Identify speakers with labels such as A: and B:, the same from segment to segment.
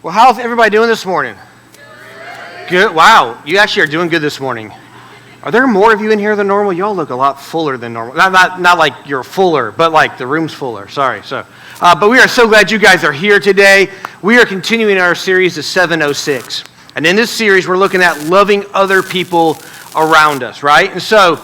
A: Well, how's everybody doing this morning? Good. Wow, you actually are doing good this morning. Are there more of you in here than normal? Y'all look a lot fuller than normal. Not like you're fuller, but like the room's fuller. Sorry. But we are so glad you guys are here today. We are continuing our series, The 706. And in this series, we're looking at loving other people around us, right? And so,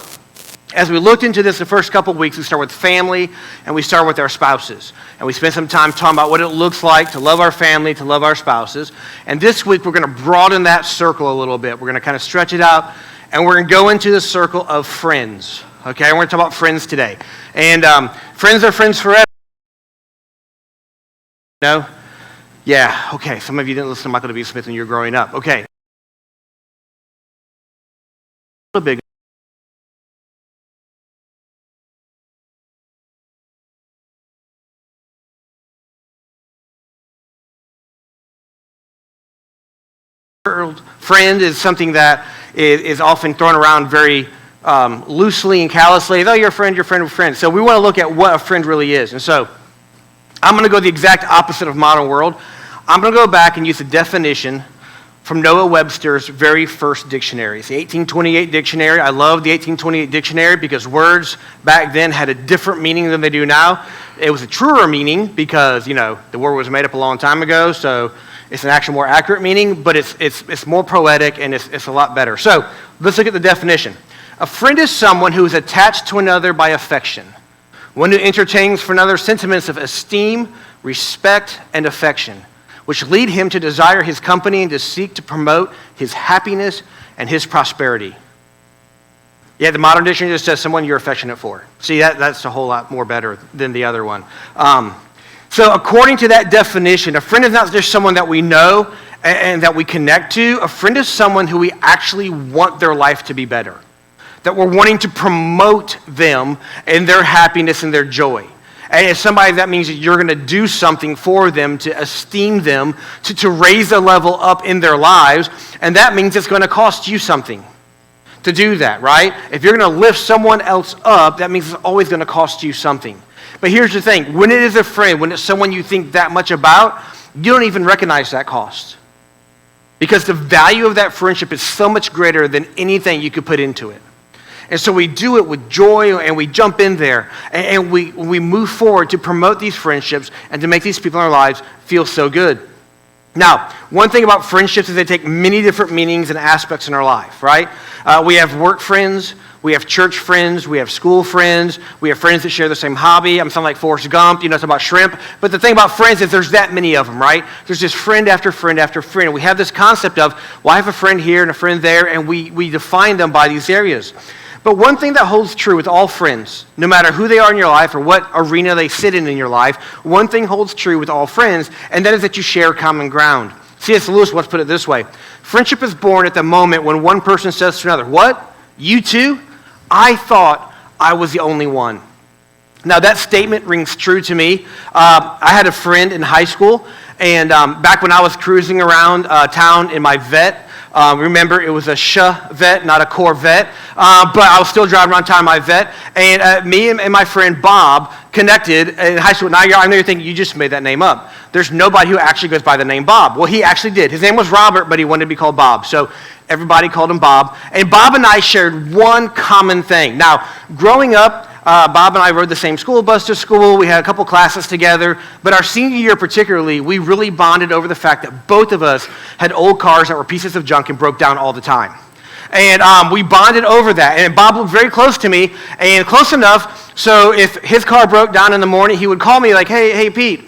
A: as we looked into this the first couple of weeks, we start with family and we start with our spouses. And we spent some time talking about what it looks like to love our family, to love our spouses. And this week, we're going to broaden that circle a little bit. We're going to kind of stretch it out, and we're going to go into the circle of friends. Okay, we're going to talk about friends today. And friends are friends forever. No? Yeah, okay. Some of you didn't listen to Michael W. Smith when you were growing up. Okay. A little big. Friend is something that is often thrown around very loosely and callously. Oh, you're a friend, of friends. So we want to look at what a friend really is. And so I'm going to go the exact opposite of modern world. I'm going to go back and use the definition from Noah Webster's very first dictionary. It's the 1828 dictionary. I love the 1828 dictionary because words back then had a different meaning than they do now. It was a truer meaning because, the word was made up a long time ago, so it's an actual more accurate meaning, but it's more poetic and it's a lot better. So let's look at the definition. A friend is someone who is attached to another by affection, one who entertains for another sentiments of esteem, respect, and affection, which lead him to desire his company and to seek to promote his happiness and his prosperity. Yeah, the modern dictionary just says someone you're affectionate for. See, that's a whole lot more better than the other one. So according to that definition, a friend is not just someone that we know and that we connect to. A friend is someone who we actually want their life to be better, that we're wanting to promote them and their happiness and their joy. And as somebody, that means that you're going to do something for them, to esteem them, to raise a level up in their lives, and that means it's going to cost you something to do that, right? If you're going to lift someone else up, that means it's always going to cost you something. But here's the thing, when it is a friend, when it's someone you think that much about, you don't even recognize that cost. Because the value of that friendship is so much greater than anything you could put into it. And so we do it with joy and we jump in there and we move forward to promote these friendships and to make these people in our lives feel so good. Now, one thing about friendships is they take many different meanings and aspects in our life, right? We have work friends, we have church friends, we have school friends, we have friends that share the same hobby. I'm sounding like Forrest Gump, it's about shrimp. But the thing about friends is there's that many of them, right? There's just friend after friend after friend. And we have this concept of, well, I have a friend here and a friend there, and we define them by these areas. But one thing that holds true with all friends, no matter who they are in your life or what arena they sit in your life, one thing holds true with all friends, and that is that you share common ground. C.S. Lewis once put it this way: friendship is born at the moment when one person says to another, "What? You too? I thought I was the only one." Now that statement rings true to me. I had a friend in high school, and back when I was cruising around town in my Vet, remember, it was a Chevette, not a Corvette, but I was still driving around town in my Vet, and me and my friend Bob connected in high school. Now I know you're thinking, you just made that name up. There's nobody who actually goes by the name Bob. Well, he actually did. His name was Robert, but he wanted to be called Bob, so everybody called him Bob. And Bob and I shared one common thing. Now, growing up, Bob and I rode the same school bus to school. We had a couple classes together. But our senior year particularly, we really bonded over the fact that both of us had old cars that were pieces of junk and broke down all the time. And we bonded over that. And Bob lived very close to me, and close enough so if his car broke down in the morning, he would call me like, hey, Pete,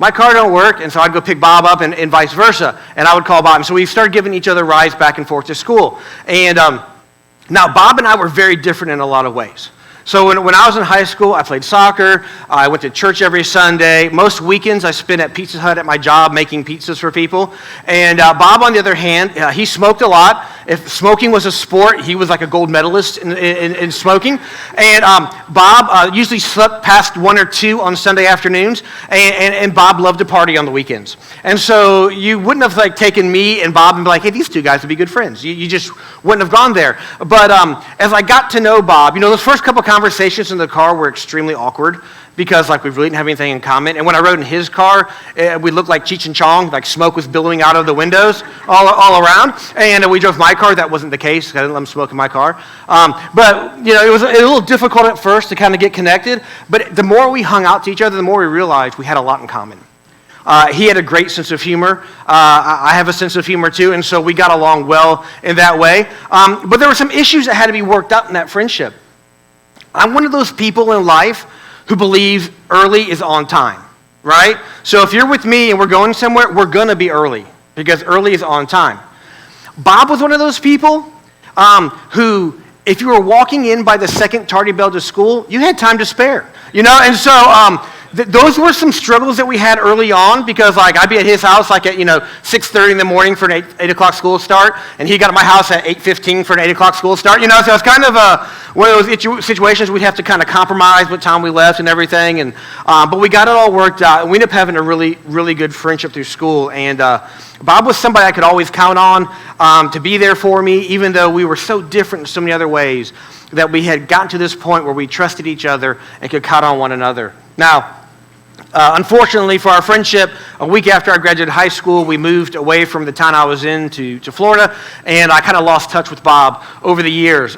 A: My car don't work, and so I'd go pick Bob up and vice versa, and I would call Bob. And so we started giving each other rides back and forth to school. And now Bob and I were very different in a lot of ways. So when I was in high school, I played soccer. I went to church every Sunday. Most weekends I spent at Pizza Hut at my job making pizzas for people. And Bob, on the other hand, he smoked a lot. If smoking was a sport, he was like a gold medalist in smoking. And Bob usually slept past 1 or 2 on Sunday afternoons. And Bob loved to party on the weekends. And so you wouldn't have taken me and Bob and be like, hey, these two guys would be good friends. You just wouldn't have gone there. But as I got to know Bob, those first couple conversations in the car were extremely awkward because we really didn't have anything in common. And when I rode in his car, we looked like Cheech and Chong, like smoke was billowing out of the windows all around. And we drove my car. That wasn't the case. I didn't let him smoke in my car. But it was a little difficult at first to kind of get connected. But the more we hung out to each other, the more we realized we had a lot in common. He had a great sense of humor. I have a sense of humor too, and so we got along well in that way. But there were some issues that had to be worked out in that friendship. I'm one of those people in life who believes early is on time, right? So if you're with me and we're going somewhere, we're going to be early because early is on time. Bob was one of those people who, if you were walking in by the second tardy bell to school, you had time to spare, And so those were some struggles that we had early on because I'd be at his house at 6:30 in the morning for an 8 o'clock school start, and he got at my house at 8:15 for an 8 o'clock school start. So it's kind of one of those situations we'd have to kind of compromise what time we left and everything. And but we got it all worked out, and we ended up having a really, really good friendship through school. And Bob was somebody I could always count on to be there for me, even though we were so different in so many other ways that we had gotten to this point where we trusted each other and could count on one another. Now, unfortunately for our friendship, a week after I graduated high school, we moved away from the town I was in to Florida, and I kind of lost touch with Bob over the years.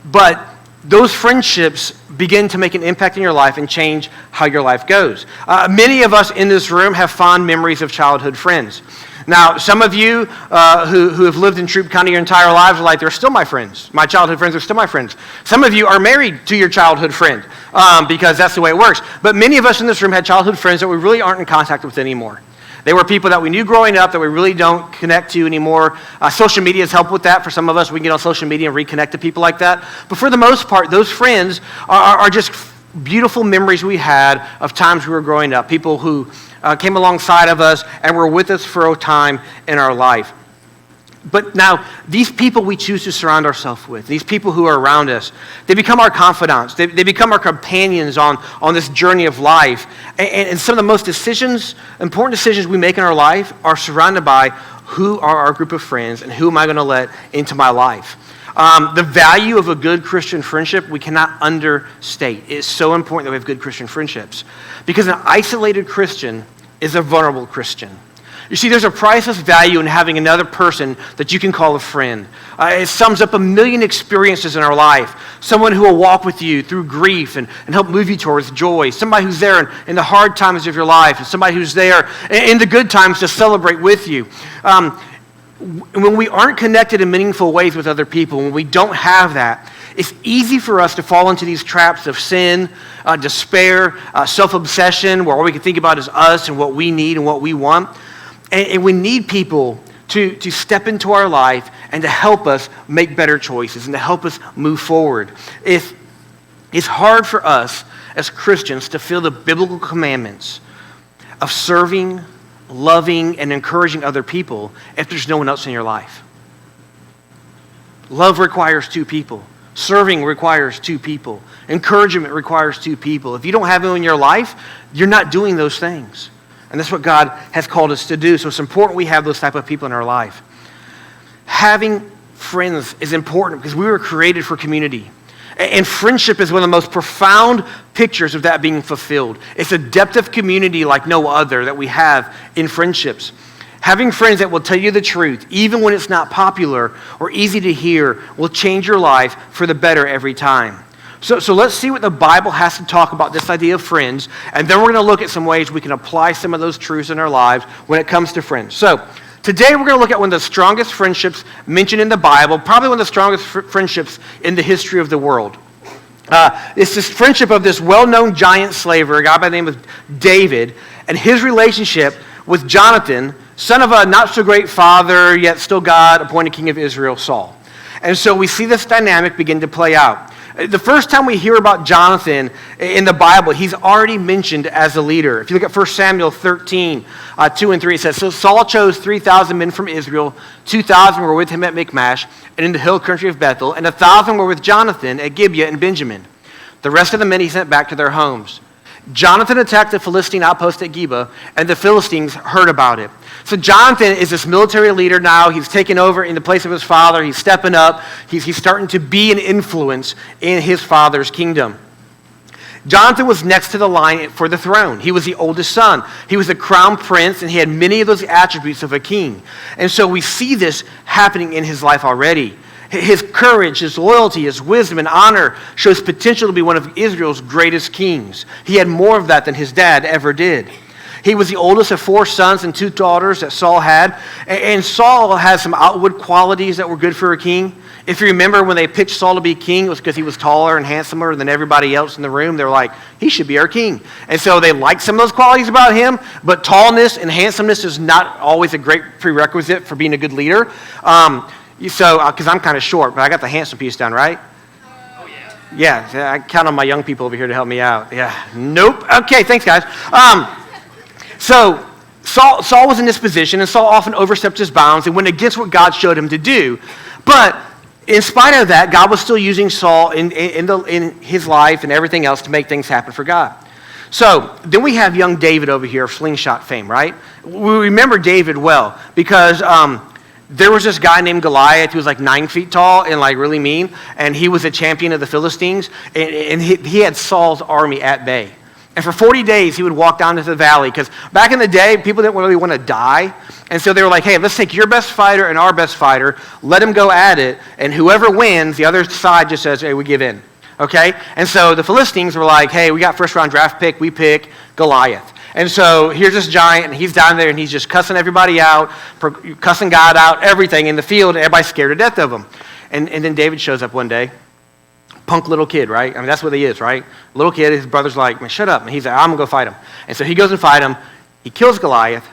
A: But those friendships begin to make an impact in your life and change how your life goes. Many of us in this room have fond memories of childhood friends. Now, some of you who have lived in Troup County your entire lives are like, they're still my friends. My childhood friends are still my friends. Some of you are married to your childhood friend because that's the way it works. But many of us in this room had childhood friends that we really aren't in contact with anymore. They were people that we knew growing up that we really don't connect to anymore. Social media has helped with that. For some of us, we can get on social media and reconnect to people like that. But for the most part, those friends are just beautiful memories we had of times we were growing up, people who came alongside of us and were with us for a time in our life. But now, these people we choose to surround ourselves with, these people who are around us, they become our confidants. They become our companions on this journey of life. And some of the most important decisions we make in our life are surrounded by who are our group of friends and who am I going to let into my life. The value of a good Christian friendship, we cannot understate. It's so important that we have good Christian friendships. Because an isolated Christian is a vulnerable Christian. You see, there's a priceless value in having another person that you can call a friend. It sums up a million experiences in our life. Someone who will walk with you through grief and help move you towards joy. Somebody who's there in the hard times of your life. And somebody who's there in the good times to celebrate with you. When we aren't connected in meaningful ways with other people, when we don't have that, it's easy for us to fall into these traps of sin, despair, self-obsession, where all we can think about is us and what we need and what we want. And we need people to step into our life and to help us make better choices and to help us move forward. It's hard for us as Christians to feel the biblical commandments of serving, loving, and encouraging other people if there's no one else in your life. Love requires 2 people. Serving requires 2 people. Encouragement requires 2 people. If you don't have anyone in your life, you're not doing those things. And that's what God has called us to do. So it's important we have those type of people in our life. Having friends is important because we were created for community. And friendship is one of the most profound pictures of that being fulfilled. It's a depth of community like no other that we have in friendships. Having friends that will tell you the truth, even when it's not popular or easy to hear, will change your life for the better every time. So let's see what the Bible has to talk about this idea of friends, and then we're going to look at some ways we can apply some of those truths in our lives when it comes to friends. So today we're going to look at one of the strongest friendships mentioned in the Bible, probably one of the strongest friendships in the history of the world. It's this friendship of this well-known giant slaver, a guy by the name of David, and his relationship with Jonathan, son of a not-so-great father, yet still God-appointed king of Israel, Saul. And so we see this dynamic begin to play out. The first time we hear about Jonathan in the Bible, he's already mentioned as a leader. If you look at 1 Samuel 13, 2 and 3, it says, "So Saul chose 3,000 men from Israel, 2,000 were with him at Michmash and in the hill country of Bethel, and 1,000 were with Jonathan at Gibeah and Benjamin. The rest of the men he sent back to their homes. Jonathan attacked the Philistine outpost at Gibeah, and the Philistines heard about it." So Jonathan is this military leader now. He's taken over in the place of his father. He's stepping up. He's starting to be an influence in his father's kingdom. Jonathan was next to the line for the throne. He was the oldest son. He was the crown prince, and he had many of those attributes of a king. And so we see this happening in his life already. His courage, his loyalty, his wisdom, and honor shows potential to be one of Israel's greatest kings. He had more of that than his dad ever did. He was the oldest of 4 sons and 2 daughters that Saul had. And Saul has some outward qualities that were good for a king. If you remember when they picked Saul to be king, it was because he was taller and handsomer than everybody else in the room. They were like, he should be our king. And so they liked some of those qualities about him, but tallness and handsomeness is not always a great prerequisite for being a good leader. Because I'm kind of short, but I got the handsome piece down, right? Oh, yeah. Yeah, I count on my young people over here to help me out. Yeah. Nope. Okay, thanks, guys. So Saul was in this position, and Saul often overstepped his bounds and went against what God showed him to do. But in spite of that, God was still using Saul in his life and everything else to make things happen for God. So then we have young David over here of slingshot fame, right? We remember David well because there was this guy named Goliath who was like 9 feet tall and like really mean, and he was a champion of the Philistines, and he had Saul's army at bay. And for 40 days, he would walk down to the valley, because back in the day, people didn't really want to die, and so they were like, hey, let's take your best fighter and our best fighter, let them go at it, and whoever wins, the other side just says, hey, we give in, okay? And so the Philistines were like, hey, we got first-round draft pick, we pick Goliath. And so here's this giant, and he's down there, and he's just cussing everybody out, cussing God out, everything in the field, and everybody's scared to death of him. And then David shows up one day. Punk little kid, right? I mean, that's what he is, right? Little kid, his brother's like, man, shut up. And he's like, I'm going to go fight him. And so he goes and fight him. He kills Goliath,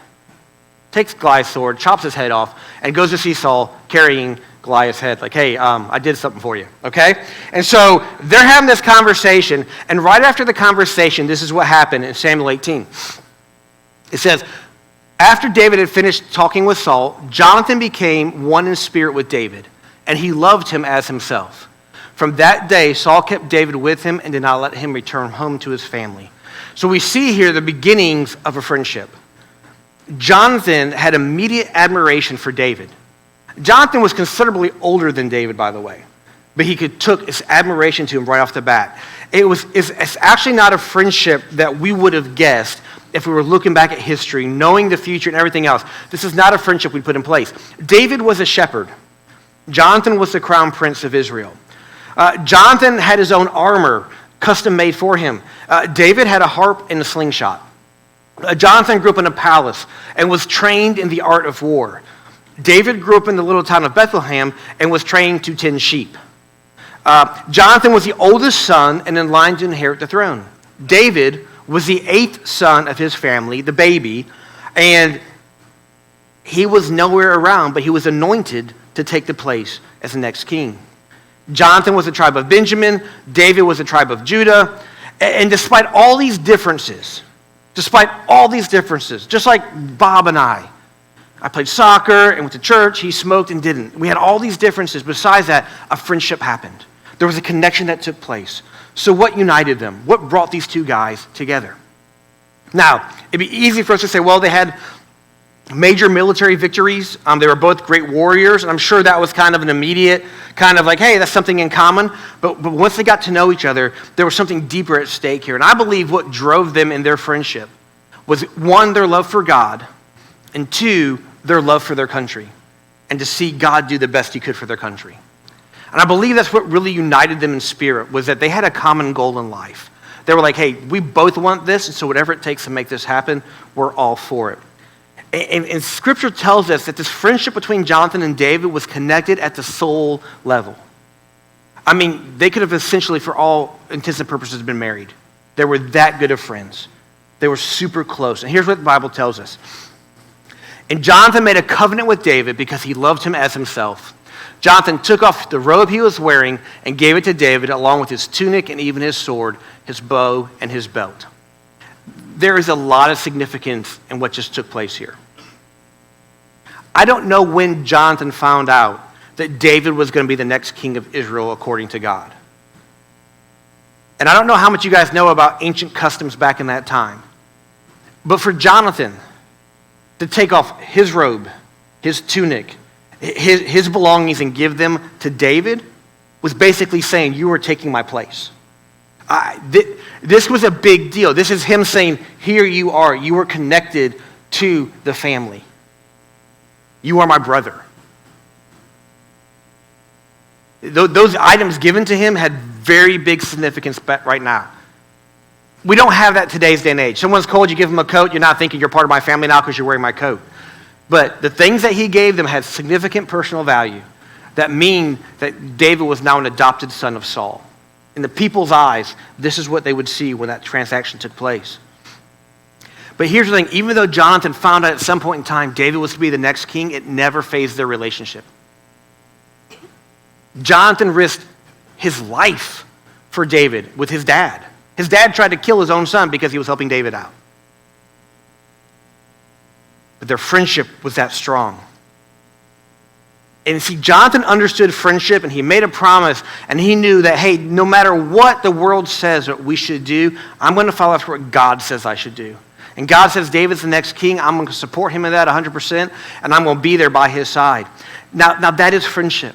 A: takes Goliath's sword, chops his head off, and goes to see Saul carrying Goliath's head. Like, hey, I did something for you, okay? And so they're having this conversation, and right after the conversation, this is what happened in Samuel 18. It says, after David had finished talking with Saul, Jonathan became one in spirit with David, and he loved him as himself. From that day, Saul kept David with him and did not let him return home to his family. So we see here the beginnings of a friendship. Jonathan had immediate admiration for David. Jonathan was considerably older than David, by the way, but he took his admiration to him right off the bat. It's actually not a friendship that we would have guessed if we were looking back at history, knowing the future and everything else. This is not a friendship we put in place. David was a shepherd. Jonathan was the crown prince of Israel. Jonathan had his own armor, custom made for him. David had a harp and a slingshot. Jonathan grew up in a palace and was trained in the art of war. David grew up in the little town of Bethlehem and was trained to tend sheep. Jonathan was the oldest son and in line to inherit the throne. David was the 8th son of his family, the baby, and he was nowhere around, but he was anointed to take the place as the next king. Jonathan was the tribe of Benjamin. David was the tribe of Judah. And despite all these differences, just like Bob and I played soccer and went to church, he smoked and didn't. We had all these differences. Besides that, a friendship happened. There was a connection that took place. So what united them? What brought these two guys together? Now, it'd be easy for us to say, well, they had major military victories. They were both great warriors, and I'm sure that was kind of an immediate kind of like, hey, that's something in common. But once they got to know each other, there was something deeper at stake here. And I believe what drove them in their friendship was, 1, their love for God, and 2, their love for their country, and to see God do the best he could for their country. And I believe that's what really united them in spirit, was that they had a common goal in life. They were like, hey, we both want this, and so whatever it takes to make this happen, we're all for it. And Scripture tells us that this friendship between Jonathan and David was connected at the soul level. I mean, they could have essentially, for all intents and purposes, been married. They were that good of friends. They were super close. And here's what the Bible tells us. And Jonathan made a covenant with David because he loved him as himself. Jonathan took off the robe he was wearing and gave it to David along with his tunic and even his sword, his bow, and his belt. There is a lot of significance in what just took place here. I don't know when Jonathan found out that David was going to be the next king of Israel according to God. And I don't know how much you guys know about ancient customs back in that time. But for Jonathan to take off his robe, his tunic, his belongings and give them to David was basically saying, you are taking my place. This was a big deal. This is him saying, here you are connected to the family. You are my brother. Those items given to him had very big significance right now. We don't have that today's day and age. Someone's cold, you give them a coat, you're not thinking you're part of my family now because you're wearing my coat. But the things that he gave them had significant personal value that mean that David was now an adopted son of Saul. In the people's eyes, this is what they would see when that transaction took place. But here's the thing, even though Jonathan found out at some point in time David was to be the next king, it never phased their relationship. Jonathan risked his life for David with his dad. His dad tried to kill his own son because he was helping David out. But their friendship was that strong. And see, Jonathan understood friendship, and he made a promise, and he knew that, hey, no matter what the world says what we should do, I'm going to follow after what God says I should do. And God says David's the next king. I'm going to support him in that 100%, and I'm going to be there by his side. Now that is friendship.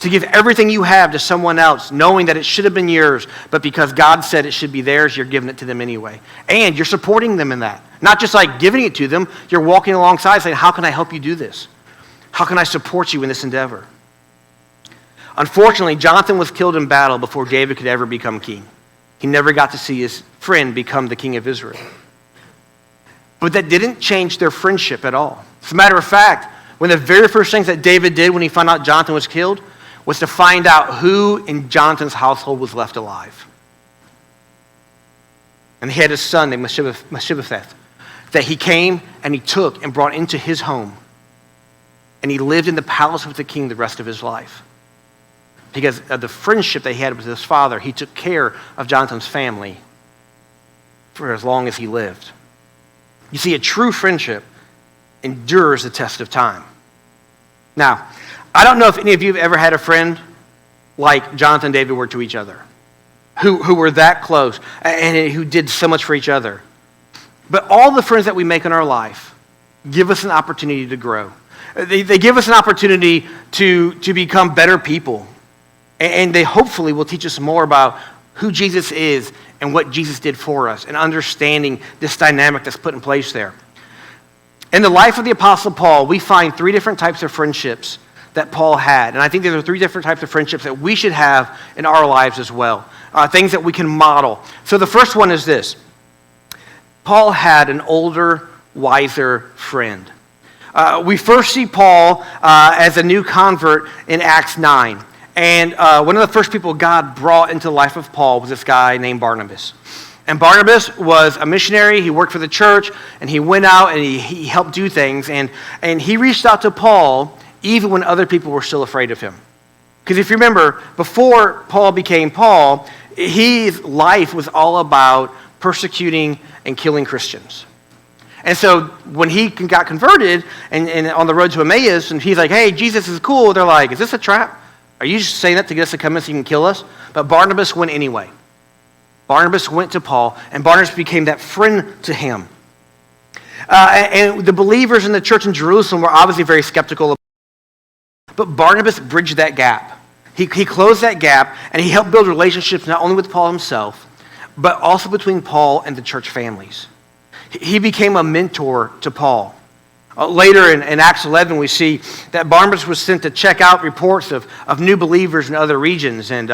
A: To give everything you have to someone else, knowing that it should have been yours, but because God said it should be theirs, you're giving it to them anyway. And you're supporting them in that. Not just like giving it to them, you're walking alongside saying, how can I help you do this? How can I support you in this endeavor? Unfortunately, Jonathan was killed in battle before David could ever become king. He never got to see his friend become the king of Israel. But that didn't change their friendship at all. As a matter of fact, one of the very first things that David did when he found out Jonathan was killed was to find out who in Jonathan's household was left alive. And he had a son named Mephibosheth that he came and he took and brought into his home. And he lived in the palace with the king the rest of his life. Because of the friendship that he had with his father, he took care of Jonathan's family for as long as he lived. You see, a true friendship endures the test of time. Now, I don't know if any of you have ever had a friend like Jonathan and David were to each other, who were that close and who did so much for each other. But all the friends that we make in our life give us an opportunity to grow. They give us an opportunity to become better people. And they hopefully will teach us more about who Jesus is and what Jesus did for us and understanding this dynamic that's put in place there. In the life of the Apostle Paul, we find three different types of friendships that Paul had. And I think there are three different types of friendships that we should have in our lives as well. Things that we can model. So the first one is this. Paul had an older, wiser friend. We first see Paul as a new convert in Acts 9. And one of the first people God brought into the life of Paul was this guy named Barnabas. And Barnabas was a missionary. He worked for the church, and he went out and he helped do things. And he reached out to Paul even when other people were still afraid of him. Because if you remember, before Paul became Paul, his life was all about persecuting and killing Christians. And so when he got converted and on the road to Emmaus, and he's like, hey, Jesus is cool, they're like, is this a trap? Are you just saying that to get us to come in so you can kill us? But Barnabas went anyway. Barnabas went to Paul, and Barnabas became that friend to him. And the believers in the church in Jerusalem were obviously very skeptical. But Barnabas bridged that gap. He closed that gap, and he helped build relationships not only with Paul himself, but also between Paul and the church families. He became a mentor to Paul. Later in Acts 11, we see that Barnabas was sent to check out reports of new believers in other regions. And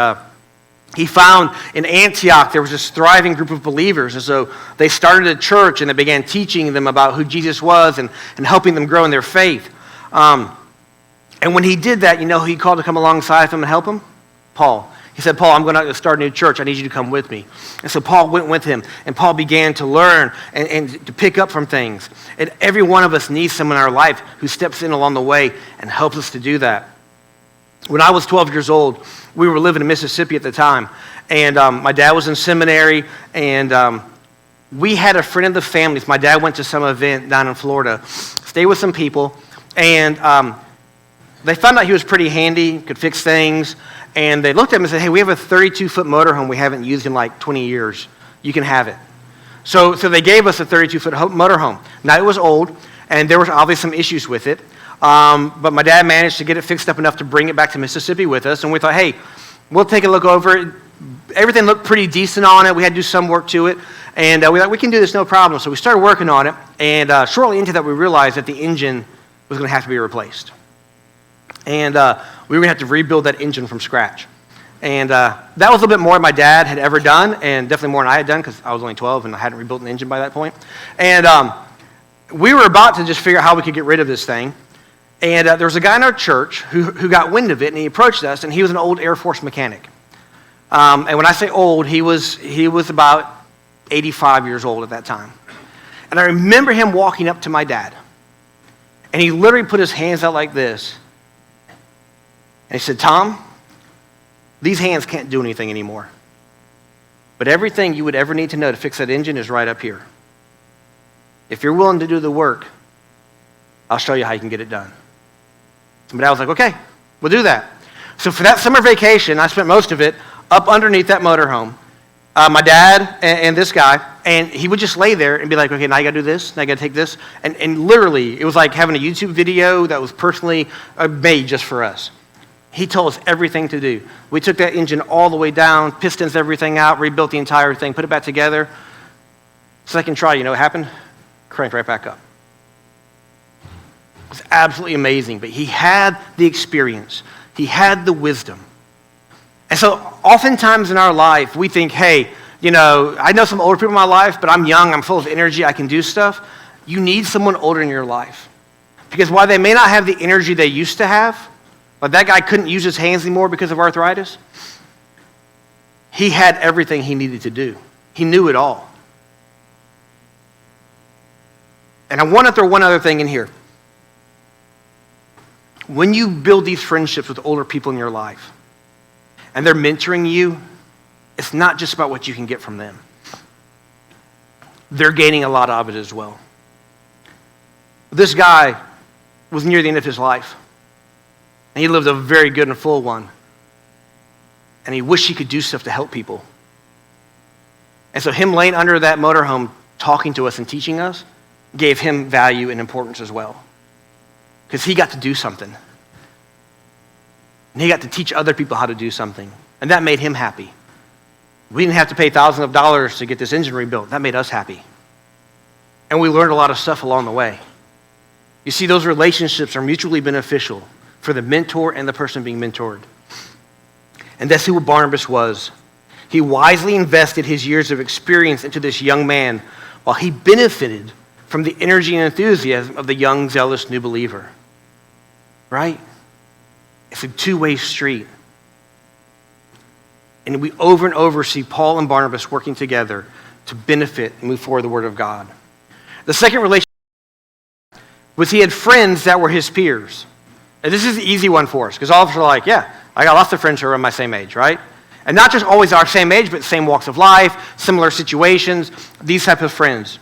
A: he found in Antioch there was this thriving group of believers. And so they started a church, and they began teaching them about who Jesus was and helping them grow in their faith. And when he did that, you know who he called to come alongside of him and help him? Paul. He said, Paul, I'm going to start a new church. I need you to come with me. And so Paul went with him, and Paul began to learn and to pick up from things. And every one of us needs someone in our life who steps in along the way and helps us to do that. When I was 12 years old, we were living in Mississippi at the time, and my dad was in seminary, and we had a friend of the family. My dad went to some event down in Florida, stayed with some people, and they found out he was pretty handy, could fix things, and they looked at him and said, hey, we have a 32-foot motorhome we haven't used in like 20 years. You can have it. So they gave us a 32-foot motorhome. Now, it was old, and there was obviously some issues with it, but my dad managed to get it fixed up enough to bring it back to Mississippi with us, and we thought, hey, we'll take a look over it. Everything looked pretty decent on it. We had to do some work to it, and we thought, we can do this, no problem. So we started working on it, and shortly into that, we realized that the engine was going to have to be replaced. And we were going to have to rebuild that engine from scratch. And that was a little bit more than my dad had ever done, and definitely more than I had done, because I was only 12 and I hadn't rebuilt an engine by that point. And we were about to just figure out how we could get rid of this thing. And there was a guy in our church who got wind of it, and he approached us, and he was an old Air Force mechanic. And when I say old, he was about 85 years old at that time. And I remember him walking up to my dad, and he literally put his hands out like this. And he said, Tom, these hands can't do anything anymore. But everything you would ever need to know to fix that engine is right up here. If you're willing to do the work, I'll show you how you can get it done. So my dad was like, okay, we'll do that. So for that summer vacation, I spent most of it up underneath that motorhome. My dad and this guy, and he would just lay there and be like, okay, now I got to do this, now I got to take this. And literally, it was like having a YouTube video that was personally made just for us. He told us everything to do. We took that engine all the way down, pistons everything out, rebuilt the entire thing, put it back together. Second try, you know what happened? Cranked right back up. It was absolutely amazing, but he had the experience. He had the wisdom. And so oftentimes in our life, we think, hey, you know, I know some older people in my life, but I'm young, I'm full of energy, I can do stuff. You need someone older in your life. Because while they may not have the energy they used to have, like that guy couldn't use his hands anymore because of arthritis, he had everything he needed to do. He knew it all. And I want to throw one other thing in here. When you build these friendships with older people in your life, and they're mentoring you, it's not just about what you can get from them. They're gaining a lot of it as well. This guy was near the end of his life, and he lived a very good and full one. And he wished he could do stuff to help people. And so him laying under that motorhome, talking to us and teaching us, gave him value and importance as well. Because he got to do something. And he got to teach other people how to do something. And that made him happy. We didn't have to pay thousands of dollars to get this engine rebuilt. That made us happy. And we learned a lot of stuff along the way. You see, those relationships are mutually beneficial for the mentor and the person being mentored. And that's who Barnabas was. He wisely invested his years of experience into this young man while he benefited from the energy and enthusiasm of the young, zealous new believer. Right? It's a two-way street. And we over and over see Paul and Barnabas working together to benefit and move forward the word of God. The second relationship was he had friends that were his peers. And this is the easy one for us, because all of us are like, yeah, I got lots of friends who are my same age, right? And not just always our same age, but same walks of life, similar situations, these type of friends.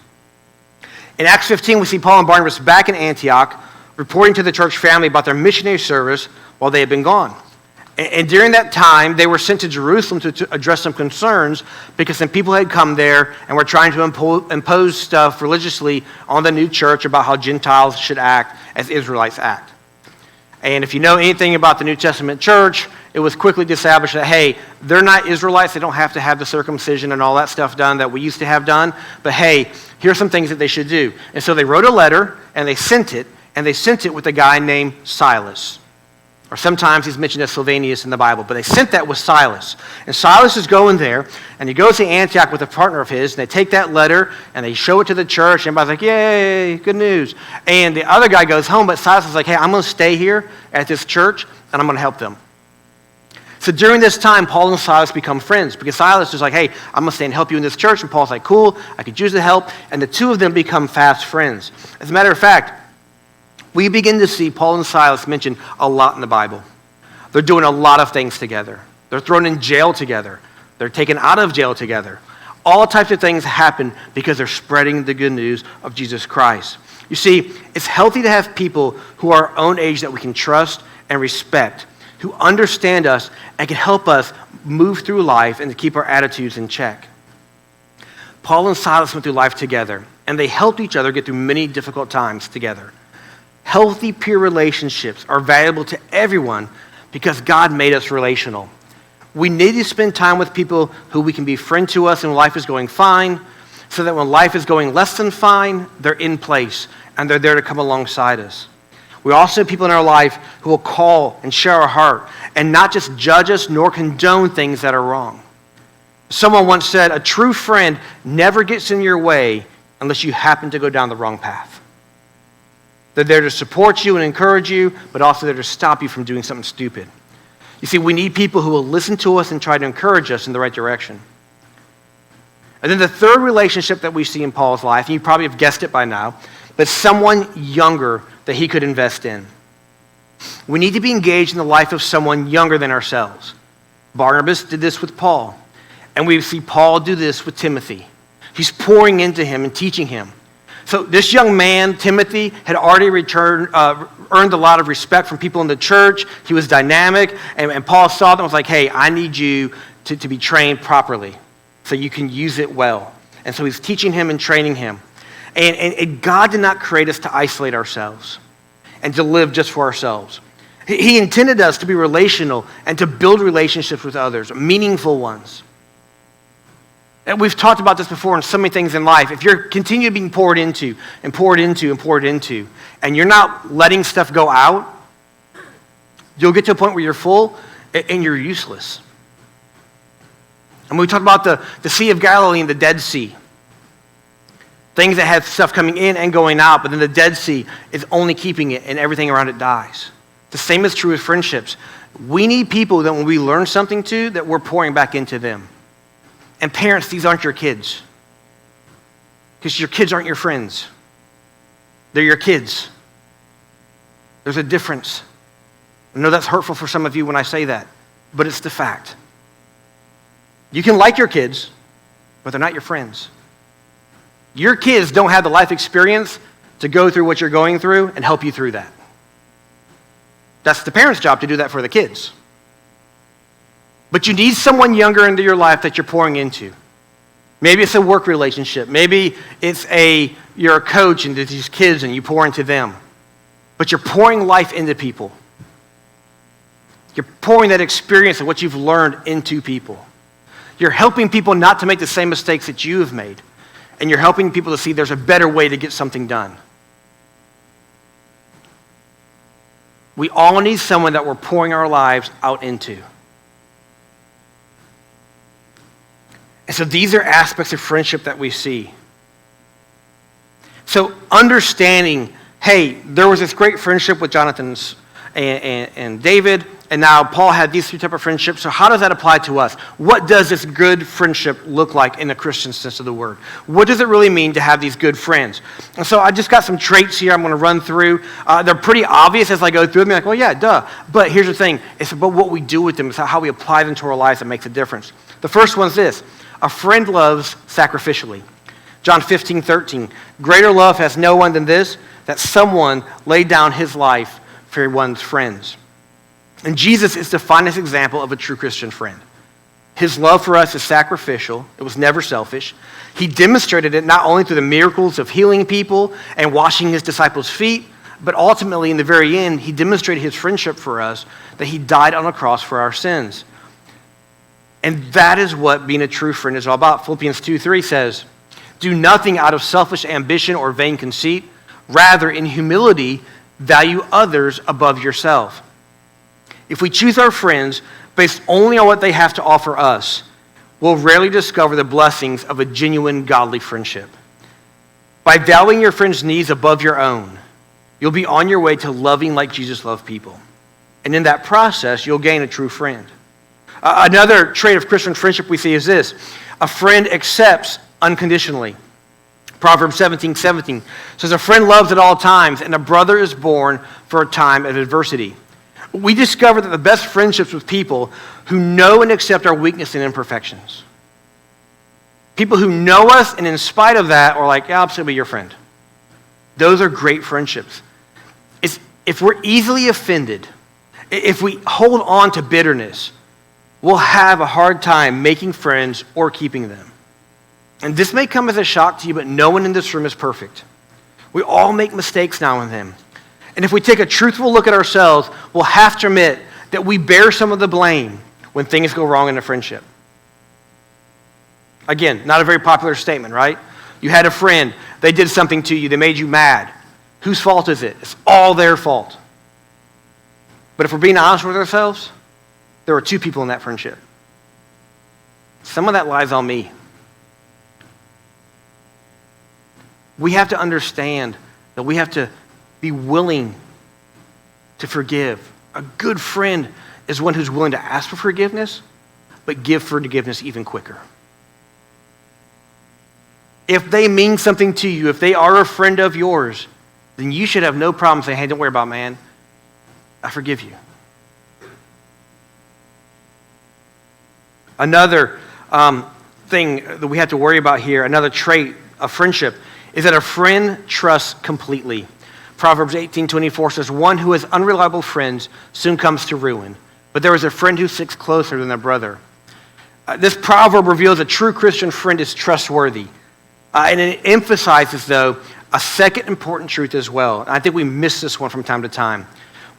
A: In Acts 15, we see Paul and Barnabas back in Antioch, reporting to the church family about their missionary service while they had been gone. And during that time, they were sent to Jerusalem to address some concerns because some people had come there and were trying to impose stuff religiously on the new church about how Gentiles should act as Israelites act. And if you know anything about the New Testament church, it was quickly established that, hey, they're not Israelites. They don't have to have the circumcision and all that stuff done that we used to have done. But hey, here's some things that they should do. And so they wrote a letter, and they sent it with a guy named Silas. Or sometimes he's mentioned as Silvanus in the Bible, but they sent that with Silas. And Silas is going there, and he goes to Antioch with a partner of his, and they take that letter, and they show it to the church, and everybody's like, yay, good news. And the other guy goes home, but Silas is like, hey, I'm going to stay here at this church, and I'm going to help them. So during this time, Paul and Silas become friends because Silas is like, hey, I'm going to stay and help you in this church. And Paul's like, cool, I could use the help. And the two of them become fast friends. As a matter of fact, we begin to see Paul and Silas mentioned a lot in the Bible. They're doing a lot of things together. They're thrown in jail together. They're taken out of jail together. All types of things happen because they're spreading the good news of Jesus Christ. You see, it's healthy to have people who are our own age that we can trust and respect, who understand us and can help us move through life and to keep our attitudes in check. Paul and Silas went through life together, and they helped each other get through many difficult times together. Healthy peer relationships are valuable to everyone because God made us relational. We need to spend time with people who we can be friend to us when life is going fine, so that when life is going less than fine, they're in place and they're there to come alongside us. We also have people in our life who will call and share our heart and not just judge us nor condone things that are wrong. Someone once said, a true friend never gets in your way unless you happen to go down the wrong path. They're there to support you and encourage you, but also there to stop you from doing something stupid. You see, we need people who will listen to us and try to encourage us in the right direction. And then the third relationship that we see in Paul's life, and you probably have guessed it by now, but someone younger that he could invest in. We need to be engaged in the life of someone younger than ourselves. Barnabas did this with Paul, and we see Paul do this with Timothy. He's pouring into him and teaching him. So this young man, Timothy, had already earned a lot of respect from people in the church. He was dynamic, and Paul saw them and was like, hey, I need you to be trained properly so you can use it well. And so he's teaching him and training him. And God did not create us to isolate ourselves and to live just for ourselves. He intended us to be relational and to build relationships with others, meaningful ones. And we've talked about this before in so many things in life. If you're continuing being poured into, and you're not letting stuff go out, you'll get to a point where you're full and you're useless. And we talked about the Sea of Galilee and the Dead Sea. Things that have stuff coming in and going out, but then the Dead Sea is only keeping it and everything around it dies. The same is true with friendships. We need people that when we learn something to, that we're pouring back into them. And parents, these aren't your kids. Because your kids aren't your friends. They're your kids. There's a difference. I know that's hurtful for some of you when I say that, but it's the fact. You can like your kids, but they're not your friends. Your kids don't have the life experience to go through what you're going through and help you through that. That's the parents' job to do that for the kids. But you need someone younger into your life that you're pouring into. Maybe it's a work relationship. Maybe you're a coach into these kids and you pour into them. But you're pouring life into people. You're pouring that experience of what you've learned into people. You're helping people not to make the same mistakes that you have made. And you're helping people to see there's a better way to get something done. We all need someone that we're pouring our lives out into. And so these are aspects of friendship that we see. So understanding, hey, there was this great friendship with Jonathan and David, and now Paul had these three types of friendships. So how does that apply to us? What does this good friendship look like in the Christian sense of the word? What does it really mean to have these good friends? And so I just got some traits here I'm going to run through. They're pretty obvious as I go through them. You're like, well, yeah, duh. But here's the thing. It's about what we do with them. It's how we apply them to our lives that makes a difference. The first one's this. A friend loves sacrificially. John 15:13. Greater love has no one than this, that someone laid down his life for one's friends. And Jesus is the finest example of a true Christian friend. His love for us is sacrificial. It was never selfish. He demonstrated it not only through the miracles of healing people and washing his disciples' feet, but ultimately in the very end, he demonstrated his friendship for us, that he died on a cross for our sins. And that is what being a true friend is all about. Philippians 2:3 says, do nothing out of selfish ambition or vain conceit. Rather, in humility, value others above yourself. If we choose our friends based only on what they have to offer us, we'll rarely discover the blessings of a genuine godly friendship. By valuing your friend's needs above your own, you'll be on your way to loving like Jesus loved people. And in that process, you'll gain a true friend. Another trait of Christian friendship we see is this: a friend accepts unconditionally. Proverbs 17:17 says, a friend loves at all times, and a brother is born for a time of adversity. We discover that the best friendships with people who know and accept our weakness and imperfections. People who know us, and in spite of that, are like, yeah, I'll still be your friend. Those are great friendships. If we're easily offended, if we hold on to bitterness, we'll have a hard time making friends or keeping them. And this may come as a shock to you, but no one in this room is perfect. We all make mistakes now and then. And if we take a truthful look at ourselves, we'll have to admit that we bear some of the blame when things go wrong in a friendship. Again, not a very popular statement, right? You had a friend, they did something to you, they made you mad. Whose fault is it? It's all their fault. But if we're being honest with ourselves, there were two people in that friendship. Some of that lies on me. We have to understand that we have to be willing to forgive. A good friend is one who's willing to ask for forgiveness, but give forgiveness even quicker. If they mean something to you, if they are a friend of yours, then you should have no problem saying, hey, don't worry about it, man. I forgive you. Another thing that we have to worry about here, another trait of friendship, is that a friend trusts completely. Proverbs 18:24 says, one who has unreliable friends soon comes to ruin, but there is a friend who sticks closer than a brother. This proverb reveals a true Christian friend is trustworthy. And it emphasizes, though, a second important truth as well. And I think we miss this one from time to time.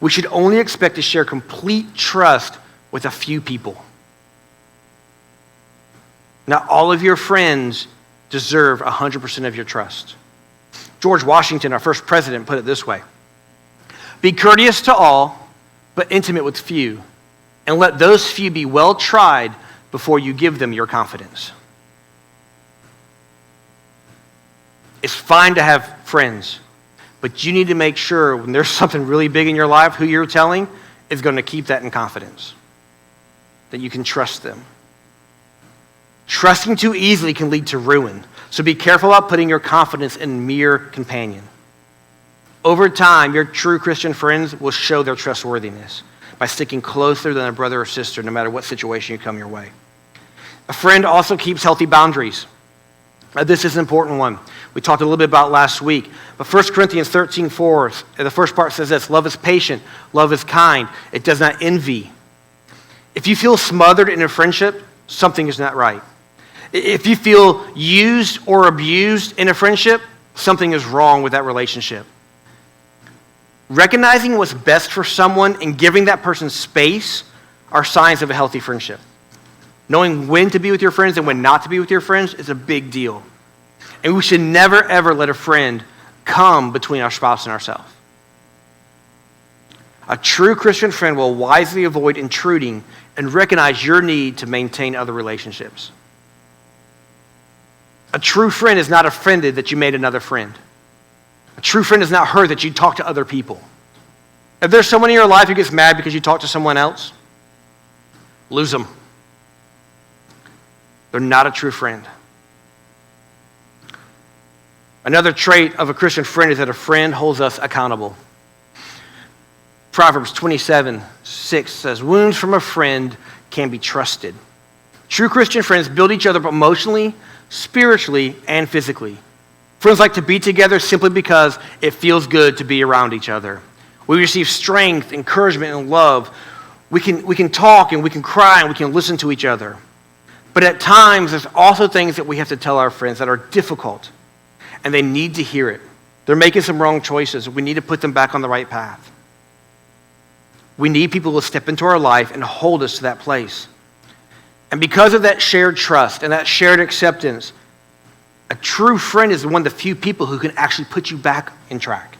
A: We should only expect to share complete trust with a few people. Not all of your friends deserve 100% of your trust. George Washington, our first president, put it this way: be courteous to all, but intimate with few, and let those few be well tried before you give them your confidence. It's fine to have friends, but you need to make sure when there's something really big in your life, who you're telling is going to keep that in confidence, that you can trust them. Trusting too easily can lead to ruin, so be careful about putting your confidence in a mere companion. Over time, your true Christian friends will show their trustworthiness by sticking closer than a brother or sister, no matter what situation you come your way. A friend also keeps healthy boundaries. This is an important one. We talked a little bit about last week. But 1 Corinthians 13:4, the first part says this: love is patient, love is kind, it does not envy. If you feel smothered in a friendship, something is not right. If you feel used or abused in a friendship, something is wrong with that relationship. Recognizing what's best for someone and giving that person space are signs of a healthy friendship. Knowing when to be with your friends and when not to be with your friends is a big deal. And we should never, ever let a friend come between our spouse and ourselves. A true Christian friend will wisely avoid intruding and recognize your need to maintain other relationships. A true friend is not offended that you made another friend. A true friend is not hurt that you talk to other people. If there's someone in your life who gets mad because you talk to someone else, lose them. They're not a true friend. Another trait of a Christian friend is that a friend holds us accountable. Proverbs 27:6 says, wounds from a friend can be trusted. True Christian friends build each other up emotionally, spiritually, and physically. Friends like to be together simply because it feels good to be around each other. We receive strength, encouragement, and love. We can talk and we can cry and we can listen to each other. But at times, there's also things that we have to tell our friends that are difficult, and they need to hear it. They're making some wrong choices. We need to put them back on the right path. We need people to step into our life and hold us to that place. And because of that shared trust and that shared acceptance, a true friend is one of the few people who can actually put you back in track.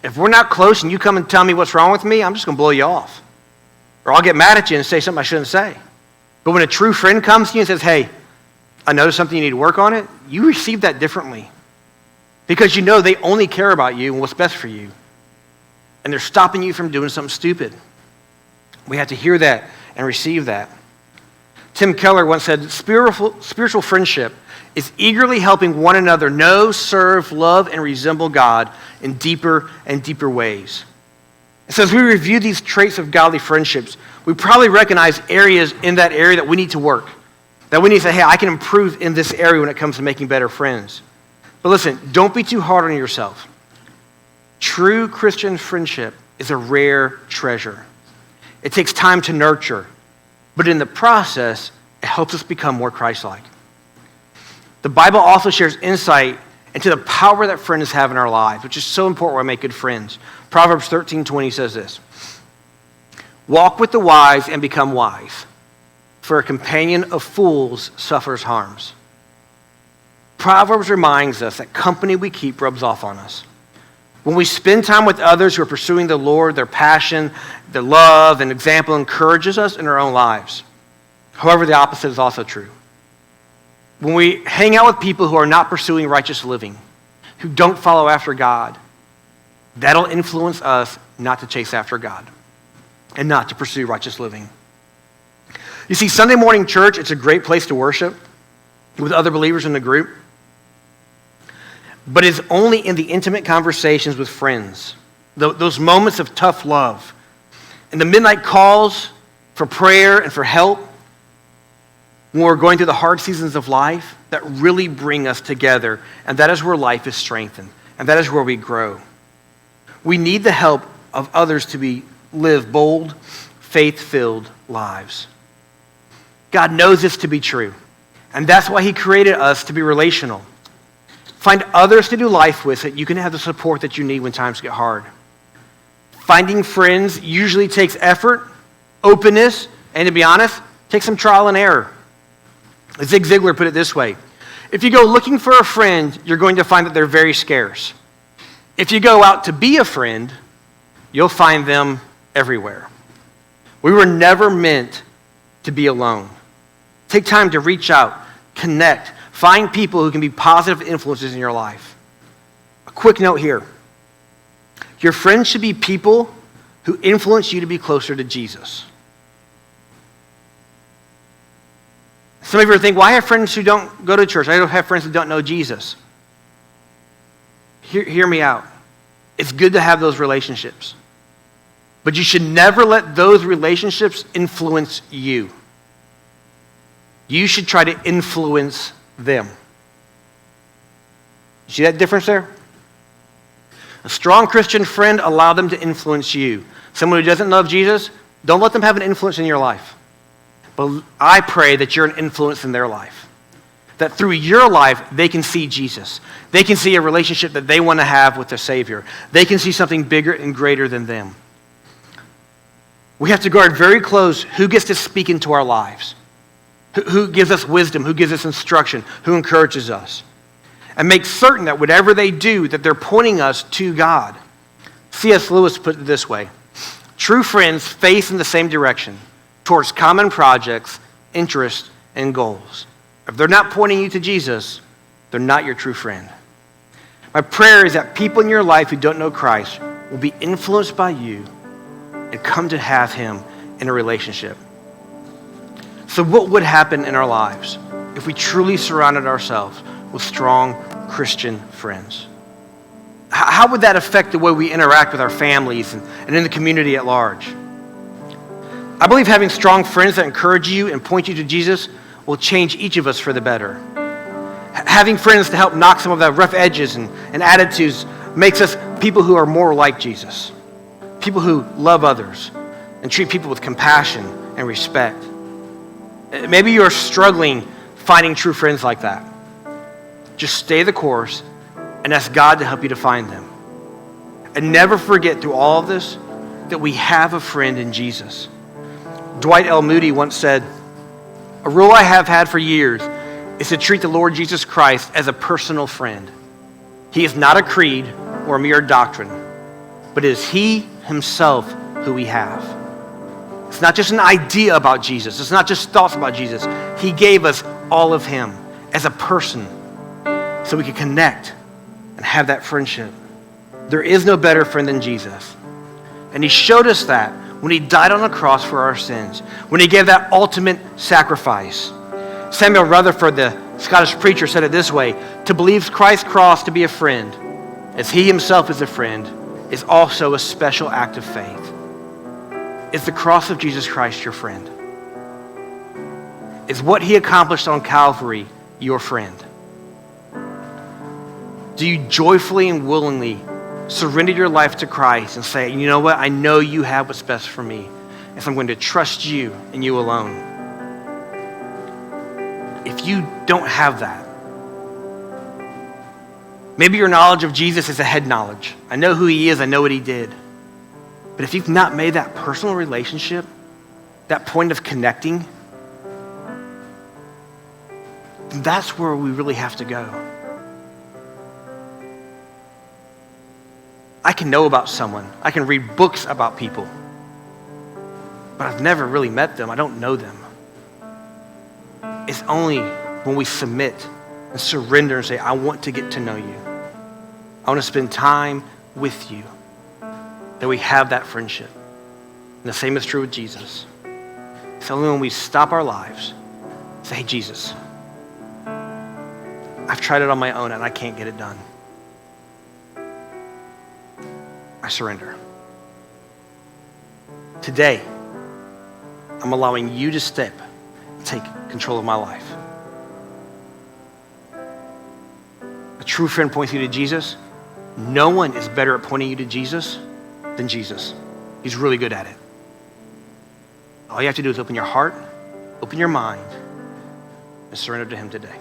A: If we're not close and you come and tell me what's wrong with me, I'm just going to blow you off. Or I'll get mad at you and say something I shouldn't say. But when a true friend comes to you and says, hey, I noticed something, you need to work on it, you receive that differently. Because you know they only care about you and what's best for you. And they're stopping you from doing something stupid. We have to hear that and receive that. Tim Keller once said, spiritual friendship is eagerly helping one another know, serve, love, and resemble God in deeper and deeper ways. So as we review these traits of godly friendships, we probably recognize areas in that area that we need to work, that we need to say, hey, I can improve in this area when it comes to making better friends. But listen, don't be too hard on yourself. True Christian friendship is a rare treasure. It takes time to nurture, but in the process, it helps us become more Christ-like. The Bible also shares insight into the power that friends have in our lives, which is so important when we make good friends. Proverbs 13:20 says this, walk with the wise and become wise, for a companion of fools suffers harms. Proverbs reminds us that company we keep rubs off on us. When we spend time with others who are pursuing the Lord, their passion, their love, and example encourages us in our own lives. However, the opposite is also true. When we hang out with people who are not pursuing righteous living, who don't follow after God, that'll influence us not to chase after God and not to pursue righteous living. You see, Sunday morning church, it's a great place to worship with other believers in the group, but it's only in the intimate conversations with friends, those moments of tough love, and the midnight calls for prayer and for help when we're going through the hard seasons of life that really bring us together, and that is where life is strengthened, and that is where we grow. We need the help of others to live bold, faith-filled lives. God knows this to be true, and that's why he created us to be relational. Find others to do life with so that you can have the support that you need when times get hard. Finding friends usually takes effort, openness, and to be honest, takes some trial and error. Zig Ziglar put it this way, if you go looking for a friend, you're going to find that they're very scarce. If you go out to be a friend, you'll find them everywhere. We were never meant to be alone. Take time to reach out, connect, find people who can be positive influences in your life. A quick note here. Your friends should be people who influence you to be closer to Jesus. Some of you think, well, I have friends who don't go to church. I don't have friends who don't know Jesus. Hear me out. It's good to have those relationships. But you should never let those relationships influence you. You should try to influence them. You see that difference there? A strong Christian friend, allow them to influence you. Someone who doesn't love Jesus, don't let them have an influence in your life. But I pray that you're an influence in their life. That through your life, they can see Jesus. They can see a relationship that they want to have with their Savior. They can see something bigger and greater than them. We have to guard very close who gets to speak into our lives. Who gives us wisdom, who gives us instruction, who encourages us. And make certain that whatever they do, that they're pointing us to God. C.S. Lewis put it this way, true friends face in the same direction, towards common projects, interests, and goals. If they're not pointing you to Jesus, they're not your true friend. My prayer is that people in your life who don't know Christ will be influenced by you and come to have him in a relationship. So what would happen in our lives if we truly surrounded ourselves with strong Christian friends? How would that affect the way we interact with our families and in the community at large? I believe having strong friends that encourage you and point you to Jesus will change each of us for the better. Having friends to help knock some of the rough edges and attitudes makes us people who are more like Jesus. People who love others and treat people with compassion and respect. Maybe you're struggling finding true friends like that. Just stay the course and ask God to help you to find them. And never forget through all of this that we have a friend in Jesus. Dwight L. Moody once said, "A rule I have had for years is to treat the Lord Jesus Christ as a personal friend. He is not a creed or a mere doctrine, but it is He Himself who we have." It's not just an idea about Jesus. It's not just thoughts about Jesus. He gave us all of Him as a person so we can connect and have that friendship. There is no better friend than Jesus. And He showed us that when he died on the cross for our sins, when he gave that ultimate sacrifice. Samuel Rutherford, the Scottish preacher, said it this way: to believe Christ's cross to be a friend, as he himself is a friend, is also a special act of faith. Is the cross of Jesus Christ your friend? Is what he accomplished on Calvary your friend? Do you joyfully and willingly surrender your life to Christ and say, you know what, I know you have what's best for me, and so I'm going to trust you and you alone? If you don't have that, maybe your knowledge of Jesus is a head knowledge. I know who he is, I know what he did. But if you've not made that personal relationship, that point of connecting, then that's where we really have to go. I can know about someone. I can read books about people. But I've never really met them. I don't know them. It's only when we submit and surrender and say, I want to get to know you. I want to spend time with you, that we have that friendship. And the same is true with Jesus. It's only when we stop our lives, say, hey, Jesus, I've tried it on my own and I can't get it done. I surrender. Today, I'm allowing you to step and take control of my life. A true friend points you to Jesus. No one is better at pointing you to Jesus than Jesus. He's really good at it. All you have to do is open your heart, open your mind, and surrender to him today.